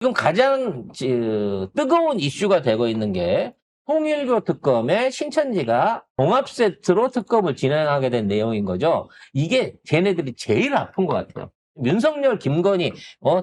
지금 가장 뜨거운 이슈가 되고 있는 게 통일교 특검에 신천지가 종합 세트로 특검을 진행하게 된 내용인 거죠. 이게 쟤네들이 제일 아픈 것 같아요. 윤석열, 김건희,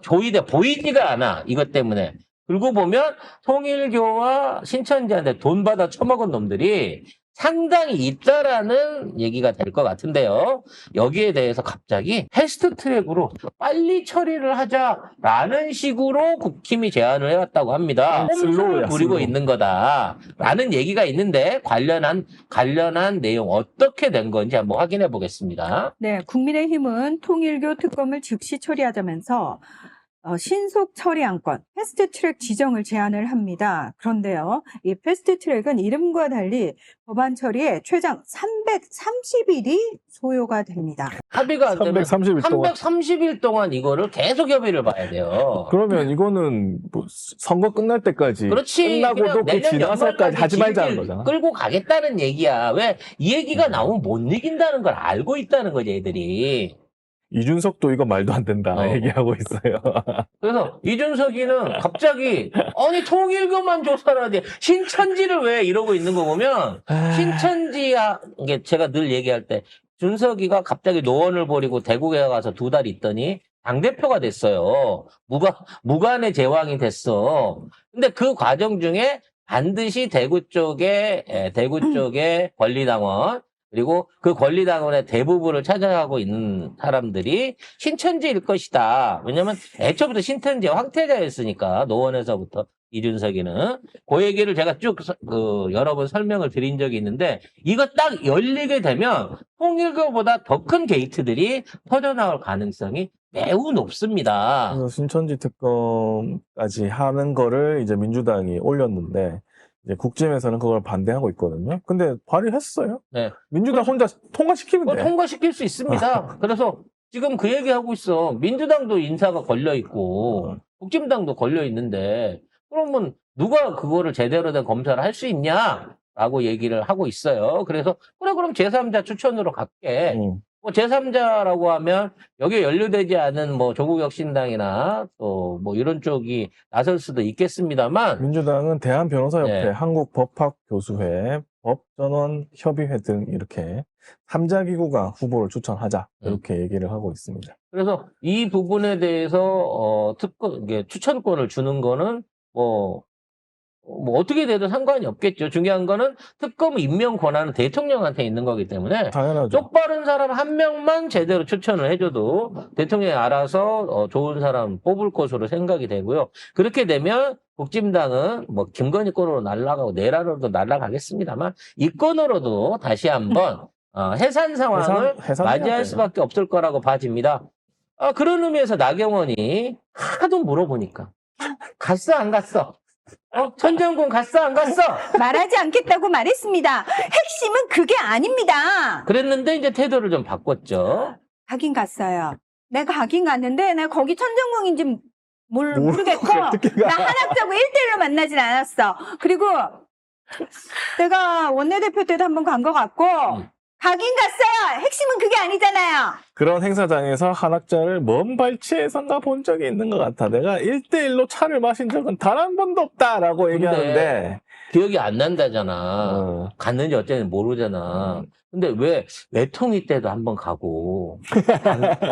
조이대 보이지가 않아. 이것 때문에. 그리고 보면 통일교와 신천지한테 돈 받아 처먹은 놈들이 상당히 있다라는 얘기가 될 것 같은데요. 여기에 대해서 갑자기 패스트트랙으로 빨리 처리를 하자라는 식으로 국힘이 제안을 해왔다고 합니다. 꼼수를 부리고 있는 거다라는 얘기가 있는데 관련한 내용 어떻게 된 건지 한번 확인해 보겠습니다. 네, 국민의힘은 통일교 특검을 즉시 처리하자면서 신속 처리 안건, 패스트트랙 지정을 제안을 합니다. 그런데요, 이 패스트트랙은 이름과 달리 법안 처리에 최장 330일이 소요가 됩니다. 합의가 안 되면 330일 동안. 330일 동안 이거를 계속 협의를 봐야 돼요. 그러면 이거는 뭐 선거 끝날 때까지 그렇지. 끝나고도 그 지나서까지 하지 말자는 거잖아. 끌고 가겠다는 얘기야. 왜 이 얘기가 나오면 못 이긴다는 걸 알고 있다는 거지, 애들이. 이준석도 이거 말도 안 된다 얘기하고 있어요. 그래서 이준석이는 갑자기 아니 통일교만 조사라니 신천지를 왜 이러고 있는 거 보면 신천지야 이게 제가 늘 얘기할 때 준석이가 갑자기 노원을 버리고 대구에 가서 2달 있더니 당대표가 됐어요. 무관의 제왕이 됐어. 근데 그 과정 중에 반드시 대구 쪽에 권리당원 그리고 그 권리당원의 대부분을 찾아가고 있는 사람들이 신천지일 것이다. 왜냐면 애초부터 신천지와 황태자였으니까 노원에서부터 이준석이는 그 얘기를 제가 쭉 여러 번 설명을 드린 적이 있는데 이거 딱 열리게 되면 통일교보다 더 큰 게이트들이 터져나올 가능성이 매우 높습니다. 그래서 신천지 특검까지 하는 거를 이제 민주당이 올렸는데 이제 국힘에서는 그걸 반대하고 있거든요. 근데 발의했어요. 네. 민주당 혼자 통과시키면 돼. 통과시킬 수 있습니다. 그래서 지금 그 얘기하고 있어. 민주당도 인사가 걸려있고 국힘당도 걸려있는데 그러면 누가 그거를 제대로 된 검사를 할 수 있냐라고 얘기를 하고 있어요. 그래서 그럼 제3자 추천으로 갈게. 뭐 제3자라고 하면 여기에 연루되지 않은 뭐 조국혁신당이나 또 뭐 이런 쪽이 나설 수도 있겠습니다만 민주당은 대한변호사협회, 네. 한국법학교수회, 법전원협의회 등 이렇게 3자 기구가 후보를 추천하자 이렇게 얘기를 하고 있습니다. 그래서 이 부분에 대해서 추천권을 주는 거는 뭐 어떻게 돼도 상관이 없겠죠. 중요한 거는 특검 임명 권한은 대통령한테 있는 거기 때문에 당연하죠. 쪽바른 사람 한 명만 제대로 추천을 해줘도 대통령이 알아서 좋은 사람 뽑을 것으로 생각이 되고요. 그렇게 되면 국힘당은 뭐 김건희 건으로 날아가고 내라로도 날아가겠습니다만 이 건으로도 다시 한번 해산 상황을 맞이할 수밖에 없을 거라고 봐집니다. 그런 의미에서 나경원이 하도 물어보니까 갔어 안 갔어? 천정군 갔어 안 갔어? 말하지 않겠다고 말했습니다. 핵심은 그게 아닙니다. 그랬는데 이제 태도를 좀 바꿨죠. 가긴 갔어요. 내가 가긴 갔는데 내가 거기 천정궁인지 모르겠고 나 한학자고 1대1로 만나진 않았어. 그리고 내가 원내대표 때도 한번 간 것 같고 가긴 갔어요. 핵심은 그게 아니잖아요. 그런 행사장에서 한학자를 먼 발치에선가 본 적이 있는 것 같아. 내가 1대1로 차를 마신 적은 단 한 번도 없다라고 얘기하는데 기억이 안 난다잖아. 갔는지 어쨌는지 모르잖아. 근데 왜 외통위 때도 한번 가고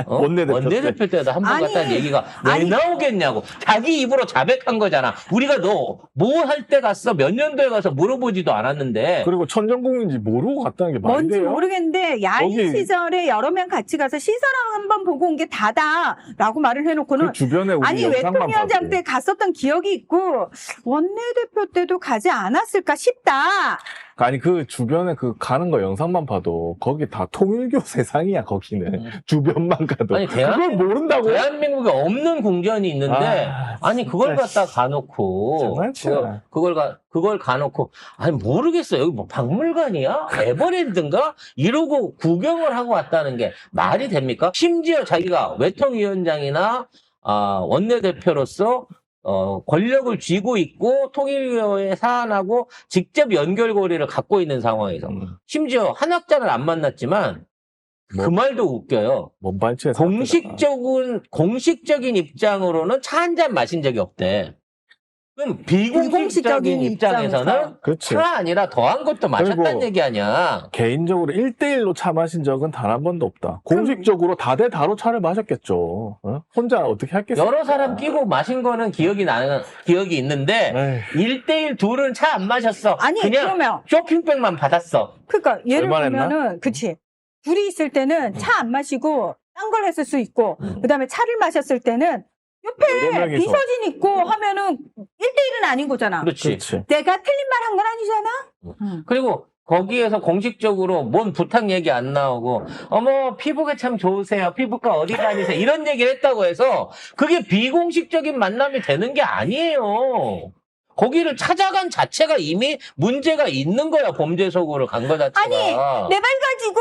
원내대표 때도 한번 갔다는 얘기가 왜 나오겠냐고. 자기 입으로 자백한 거잖아. 우리가 너 뭐 할 때 갔어? 몇 년도에 가서 물어보지도 않았는데. 그리고 천정궁인지 모르고 갔다는 게 말이 뭔지 돼요? 모르겠는데 야인 시절에 여러 명 같이 가서 시설 한번 보고 온 게 다다라고 말을 해놓고는 그 주변에 우리 아니 외통위원장 때 갔었던 기억이 있고 원내대표 때도 가지 않았을까 싶다. 아니 그 주변에 그 가는 거 영상만 봐도 거기 다 통일교 세상이야. 거기는 주변만 가도 아니, 그걸 모른다고? 대한민국에 없는 궁전이 있는데 아니 그걸 갖다 가놓고 장난치나. 그걸 가놓고 아니 모르겠어요. 여기 뭐 박물관이야? 에버랜드인가? 이러고 구경을 하고 왔다는 게 말이 됩니까? 심지어 자기가 외통위원장이나 원내대표로서 권력을 쥐고 있고 통일교의 사안하고 직접 연결고리를 갖고 있는 상황에서 심지어 한학자를 안 만났지만 그 말도 웃겨요. 먼 발치에 공식적인 입장으로는 차 한 잔 마신 적이 없대. 그럼 비공식적인 입장에서는 그렇지. 차가 아니라 더한 것도 마셨다는 그리고 얘기 아니야. 개인적으로 1대1로 차 마신 적은 단 한 번도 없다. 공식적으로 다대다로 차를 마셨겠죠. 어? 혼자 어떻게 했겠어? 여러 사람 끼고 마신 거는 기억이 있는데 에이, 1대1 둘은 차 안 마셨어. 아니, 그냥 그러면 쇼핑백만 받았어. 그러니까 예를 얼마나 했나? 들면은 그치 둘이 있을 때는 차 안 마시고 딴 걸 했을 수 있고 그다음에 차를 마셨을 때는 옆에 여러 명이서. 비서진 있고 하면은 1대1은 아닌 거잖아. 그렇지. 그렇지. 내가 틀린 말 한 건 아니잖아. 그리고 거기에서 공식적으로 뭔 부탁 얘기 안 나오고 어머 피부가 참 좋으세요. 피부과 어디 다니세요. 이런 얘기를 했다고 해서 그게 비공식적인 만남이 되는 게 아니에요. 거기를 찾아간 자체가 이미 문제가 있는 거야. 범죄 속으로 간 거 자체가. 아니, 내 말 가지고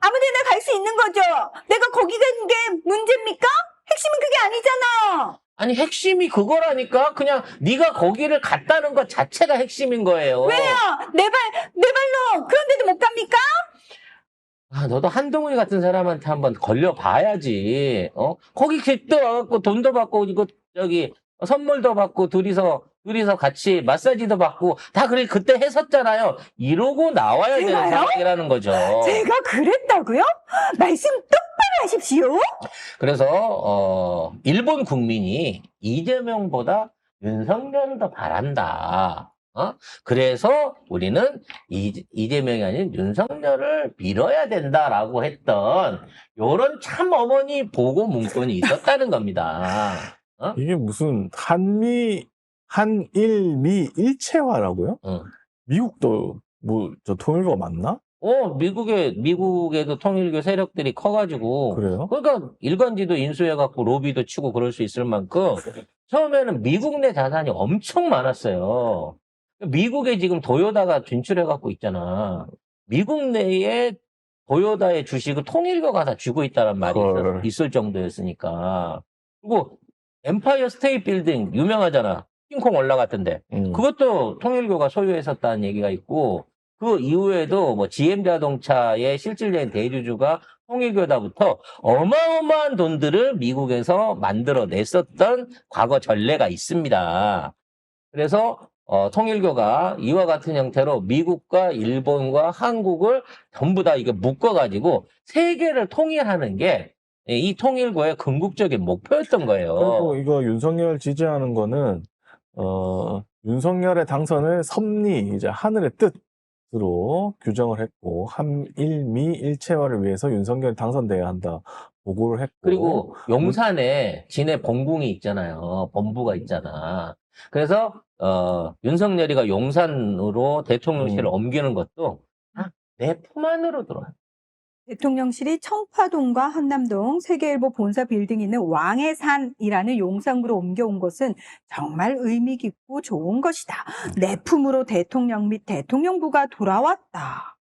아무데나 갈 수 있는 거죠. 내가 거기 간 게 문제입니까? 핵심은 그게 아니잖아. 아니 핵심이 그거라니까. 그냥 네가 거기를 갔다는 것 자체가 핵심인 거예요. 왜요? 내 발로 그런데도 못 갑니까? 아, 너도 한동훈이 같은 사람한테 한번 걸려봐야지. 거기 또 와갖고 돈도 받고 이거 저기 선물도 받고 둘이서 같이 마사지도 받고 다 그때 했었잖아요. 이러고 나와야 되는 제가요? 상황이라는 거죠. 제가 그랬다고요? 말씀 똑바로 하십시오. 그래서 일본 국민이 이재명보다 윤석열을 더 바란다. 그래서 우리는 이재명이 아닌 윤석열을 밀어야 된다라고 했던 요런 참 어머니 보고 문건이 있었다는 겁니다. 이게 무슨 한일미 일체화라고요? 응. 미국도 저 통일교가 맞나? 미국에도 통일교 세력들이 커가지고. 그래요? 그러니까 일간지도 인수해갖고 로비도 치고 그럴 수 있을 만큼 처음에는 미국 내 자산이 엄청 많았어요. 미국에 지금 도요다가 진출해갖고 있잖아. 미국 내에 도요다의 주식을 통일교가 다 쥐고 있다는 말이 헐. 있을 정도였으니까. 그리고 엠파이어 스테이트 빌딩 유명하잖아. 킹콩 올라갔던데. 그것도 통일교가 소유했었다는 얘기가 있고, 그 이후에도 뭐 GM 자동차의 실질적인 대주주가 통일교다부터 어마어마한 돈들을 미국에서 만들어냈었던 과거 전례가 있습니다. 그래서 통일교가 이와 같은 형태로 미국과 일본과 한국을 전부 다 이게 묶어가지고 세계를 통일하는 게 이 통일교의 궁극적인 목표였던 거예요. 그리고 이거 윤석열 지지하는 거는 윤석열의 당선을 섭리, 이제 하늘의 뜻으로 규정을 했고, 한일미 일체화를 위해서 윤석열이 당선돼야 한다 보고를 했고. 그리고 용산에 진해 본궁이 있잖아요. 본부가 있잖아. 그래서 윤석열이가 용산으로 대통령실을 옮기는 것도 내 품 안으로 들어와. 대통령실이 청파동과 한남동 세계일보 본사 빌딩이 있는 왕해산이라는 용산구로 옮겨온 것은 정말 의미 깊고 좋은 것이다. 내 품으로 대통령 및 대통령부가 돌아왔다.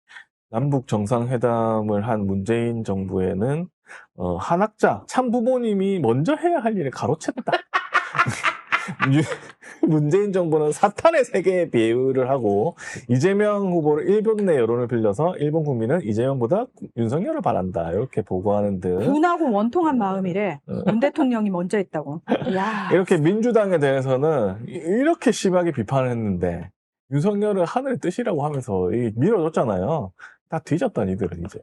남북 정상회담을 한 문재인 정부에는 한학자 참부모님이 먼저 해야 할 일을 가로챘다. 문재인 정부는 사탄의 세계에 비유를 하고 이재명 후보를 일본 내 여론을 빌려서 일본 국민은 이재명보다 윤석열을 바란다 이렇게 보고하는 등 분하고 원통한 마음이래. 문 대통령이 먼저 했다고. 야. 이렇게 민주당에 대해서는 이렇게 심하게 비판을 했는데 윤석열은 하늘의 뜻이라고 하면서 밀어줬잖아요. 다 뒤졌다 니들은 이제.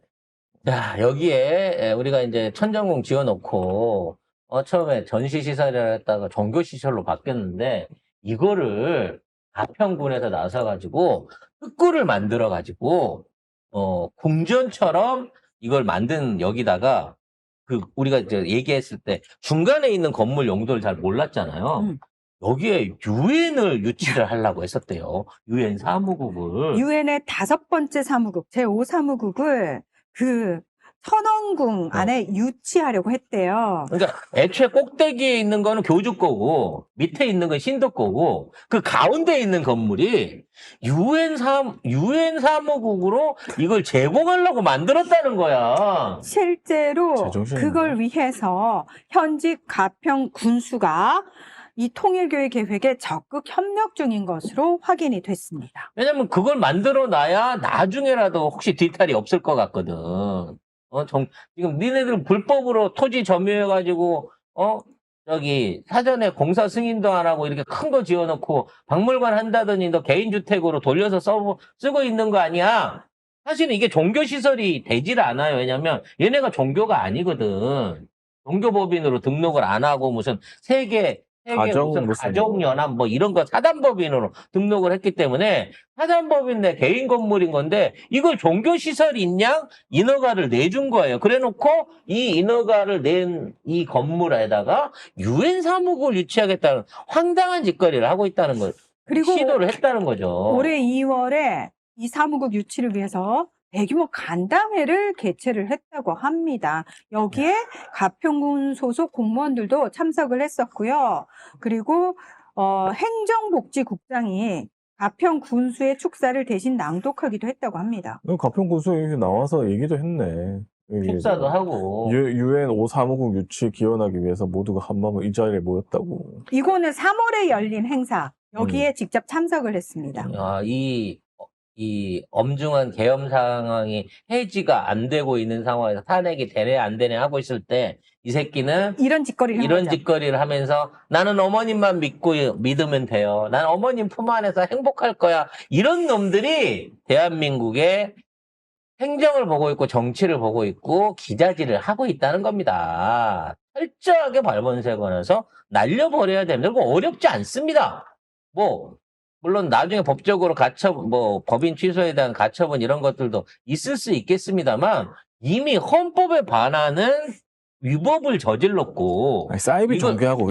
자, 여기에 우리가 이제 천정궁 지어놓고 처음에 전시시설이라 했다가 종교시설로 바뀌었는데 이거를 가평군에서 나서가지고 흑구를 만들어가지고 궁전처럼 이걸 만든 여기다가 우리가 이제 얘기했을 때 중간에 있는 건물 용도를 잘 몰랐잖아요. 여기에 유엔을 유치를 하려고 했었대요. 유엔 사무국을. 유엔의 5번째 사무국, 제5사무국을 그 천원궁 안에 유치하려고 했대요. 그러니까 애초에 꼭대기에 있는 거는 교주 거고 밑에 있는 건 신도 거고 그 가운데 있는 건물이 유엔 사무국으로 이걸 제공하려고 만들었다는 거야. 실제로 제정신이네. 그걸 위해서 현직 가평 군수가 이 통일교의 계획에 적극 협력 중인 것으로 확인이 됐습니다. 왜냐면 그걸 만들어 놔야 나중에라도 혹시 뒤탈이 없을 것 같거든. 지금 니네들 불법으로 토지 점유해가지고, 사전에 공사 승인도 안 하고 이렇게 큰 거 지어놓고 박물관 한다더니 너 개인주택으로 돌려서 쓰고 있는 거 아니야? 사실은 이게 종교시설이 되질 않아요. 왜냐면 얘네가 종교가 아니거든. 종교법인으로 등록을 안 하고 무슨 세계 무슨 가족연합 뭐 이런 거 사단법인으로 등록을 했기 때문에 사단법인 내 개인 건물인 건데 이걸 종교시설이 있냐? 인허가를 내준 거예요. 그래 놓고 이 인허가를 낸 이 건물에다가 유엔 사무국을 유치하겠다는 황당한 짓거리를 하고 있다는 거 그리고 시도를 했다는 거죠. 올해 2월에 이 사무국 유치를 위해서 대규모 간담회를 개최를 했다고 합니다. 여기에 가평군 소속 공무원들도 참석을 했었고요. 그리고 행정복지국장이 가평 군수의 축사를 대신 낭독하기도 했다고 합니다. 가평군수에 나와서 얘기도 했네. 축사도 하고. 유엔 5사무국 유치 기원하기 위해서 모두가 한마음 이 자리에 모였다고. 이거는 3월에 열린 행사. 여기에 직접 참석을 했습니다. 이 엄중한 계엄 상황이 해지가 안 되고 있는 상황에서 탄핵이 되네 안 되네 하고 있을 때 이 새끼는 이런 짓거리를 하면서 나는 어머님만 믿으면 돼요. 난 어머님 품 안에서 행복할 거야. 이런 놈들이 대한민국의 행정을 보고 있고 정치를 보고 있고 기자질을 하고 있다는 겁니다. 철저하게 발본색원해서 날려버려야 됩니다. 그리고 어렵지 않습니다. 물론 나중에 법적으로 법인 취소에 대한 가처분 이런 것들도 있을 수 있겠습니다만 이미 헌법에 반하는 위법을 저질렀고. 사이비 종교하고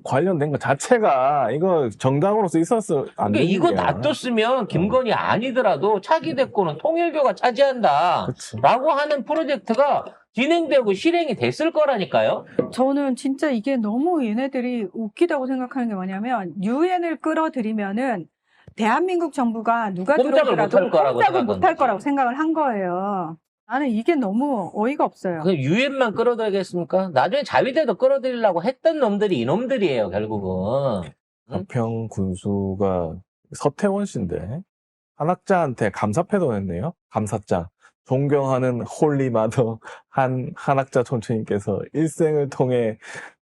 관련된 것 자체가 이거 정당으로서 있었어 안 되는 이거 일이야. 놔뒀으면 김건희 아니더라도 차기 대권은 통일교가 차지한다. 그치. 라고 하는 프로젝트가 진행되고 실행이 됐을 거라니까요. 저는 진짜 이게 너무 얘네들이 웃기다고 생각하는 게 뭐냐면 유엔을 끌어들이면은 대한민국 정부가 누가 꼼짝을 들어오더라도 못할 못할 거라고 생각을 한 거예요. 나는 이게 너무 어이가 없어요. 그 유엔만 끌어들이겠습니까? 나중에 자위대도 끌어들이려고 했던 놈들이 이놈들이에요, 결국은. 가평 군수가 서태원 씨인데 한학자한테 감사패도 냈네요. 감사장. 존경하는 홀리마더 한학자 촌추님께서 일생을 통해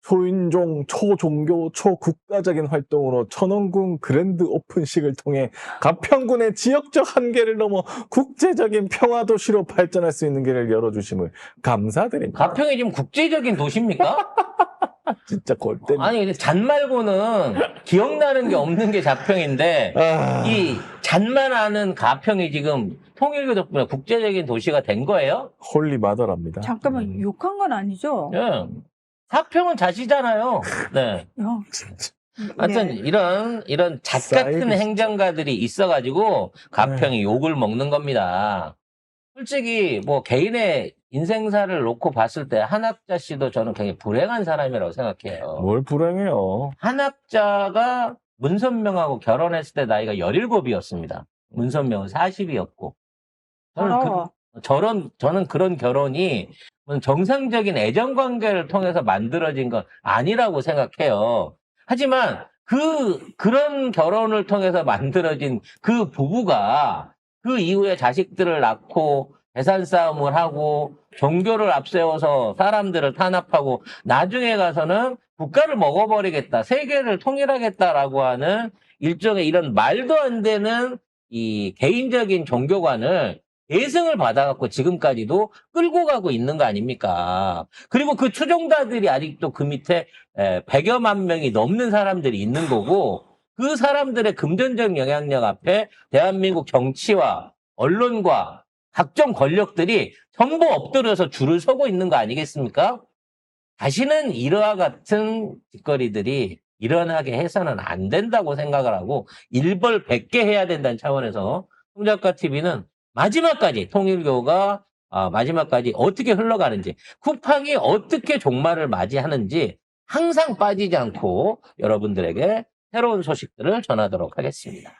초인종, 초종교, 초국가적인 활동으로 천원군 그랜드 오픈식을 통해 가평군의 지역적 한계를 넘어 국제적인 평화도시로 발전할 수 있는 길을 열어주심을 감사드립니다. 가평이 지금 국제적인 도시입니까? 진짜 골 때리네. 아니, 잔 말고는 기억나는 게 없는 게 가평인데, 이 잔만 아는 가평이 지금 통일교 덕분에 국제적인 도시가 된 거예요? 홀리마더랍니다. 잠깐만 욕한 건 아니죠? 예. 가평은 자시잖아요. 네. 진짜. 하여튼 네. 이런 잣 같은 행정가들이 있어가지고 가평이 욕을 먹는 겁니다. 솔직히 개인의 인생사를 놓고 봤을 때 한학자 씨도 저는 굉장히 불행한 사람이라고 생각해요. 뭘 불행해요. 한학자가 문선명하고 결혼했을 때 나이가 17이었습니다. 문선명은 40이었고. 저는 그런 결혼이 정상적인 애정관계를 통해서 만들어진 건 아니라고 생각해요. 하지만 그런 결혼을 통해서 만들어진 그 부부가 그 이후에 자식들을 낳고 재산 싸움을 하고 종교를 앞세워서 사람들을 탄압하고 나중에 가서는 국가를 먹어버리겠다, 세계를 통일하겠다라고 하는 일종의 이런 말도 안 되는 이 개인적인 종교관을 계승을 받아갖고 지금까지도 끌고 가고 있는 거 아닙니까? 그리고 그 추종자들이 아직도 그 밑에 100여만 명이 넘는 사람들이 있는 거고 그 사람들의 금전적 영향력 앞에 대한민국 정치와 언론과 각종 권력들이 전부 엎드려서 줄을 서고 있는 거 아니겠습니까? 다시는 이러한 같은 짓거리들이 일어나게 해서는 안 된다고 생각을 하고 일벌백계 해야 된다는 차원에서 홍작가TV는 마지막까지 통일교가 마지막까지 어떻게 흘러가는지 쿠팡이 어떻게 종말을 맞이하는지 항상 빠지지 않고 여러분들에게 새로운 소식들을 전하도록 하겠습니다.